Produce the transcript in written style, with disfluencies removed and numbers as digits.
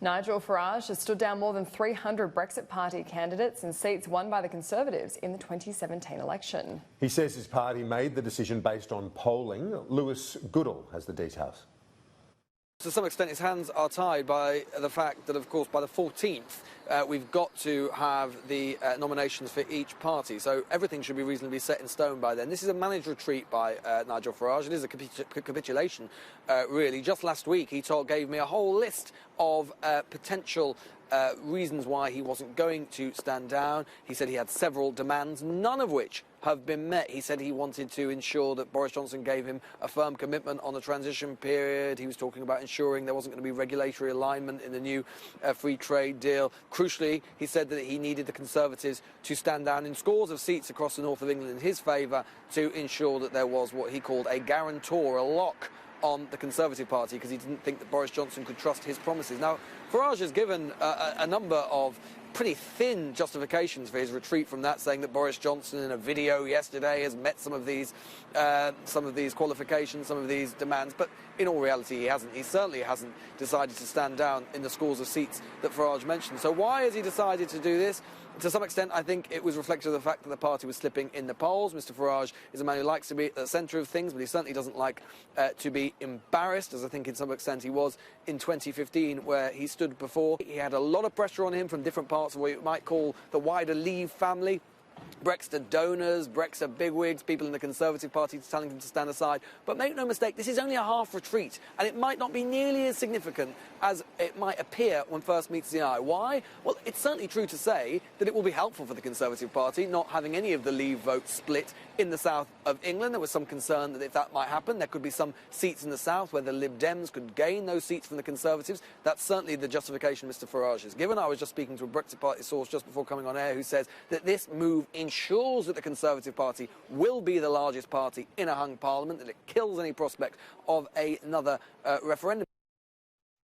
Nigel Farage has stood down more than 300 Brexit Party candidates in seats won by the Conservatives in the 2017 election. He says his party made the decision based on polling. Lewis Goodall has the details. To some extent, his hands are tied by the fact that, of course, by the 14th, we've got to have the nominations for each party. So everything should be reasonably set in stone by then. This is a managed retreat by Nigel Farage. It is a capitulation, really. Just last week, he gave me a whole list of potential reasons why he wasn't going to stand down. He said he had several demands, none of which have been met. He said he wanted to ensure that Boris Johnson gave him a firm commitment on the transition period. He was talking about ensuring there wasn't going to be regulatory alignment in the new free trade deal. Crucially, he said that he needed the Conservatives to stand down in scores of seats across the north of England in his favour to ensure that there was what he called a guarantor, a lock on the Conservative Party, because he didn't think that Boris Johnson could trust his promises. Now, Farage has given a number of pretty thin justifications for his retreat from that, saying that Boris Johnson in a video yesterday has met some of these qualifications, some of these demands, but in all reality he hasn't. He certainly hasn't decided to stand down in the scores of seats that Farage mentioned. So why has he decided to do this? To some extent, I think it was reflective of the fact that the party was slipping in the polls. Mr Farage is a man who likes to be at the centre of things, but he certainly doesn't like to be embarrassed, as I think in some extent he was in 2015, where he stood before. He had a lot of pressure on him from different parts of what you might call the wider Leave family. Brexit donors, Brexit bigwigs, people in the Conservative Party telling him to stand aside. But make no mistake, this is only a half retreat, and it might not be nearly as significant as it might appear when first meets the eye. Why? Well, it's certainly true to say that it will be helpful for the Conservative Party not having any of the Leave vote split in the south of England. There was some concern that if that might happen, there could be some seats in the south where the Lib Dems could gain those seats from the Conservatives. That's certainly the justification Mr Farage has given. I was just speaking to a Brexit Party source just before coming on air who says that this move ensures that the Conservative Party will be the largest party in a hung parliament, that it kills any prospect of another referendum.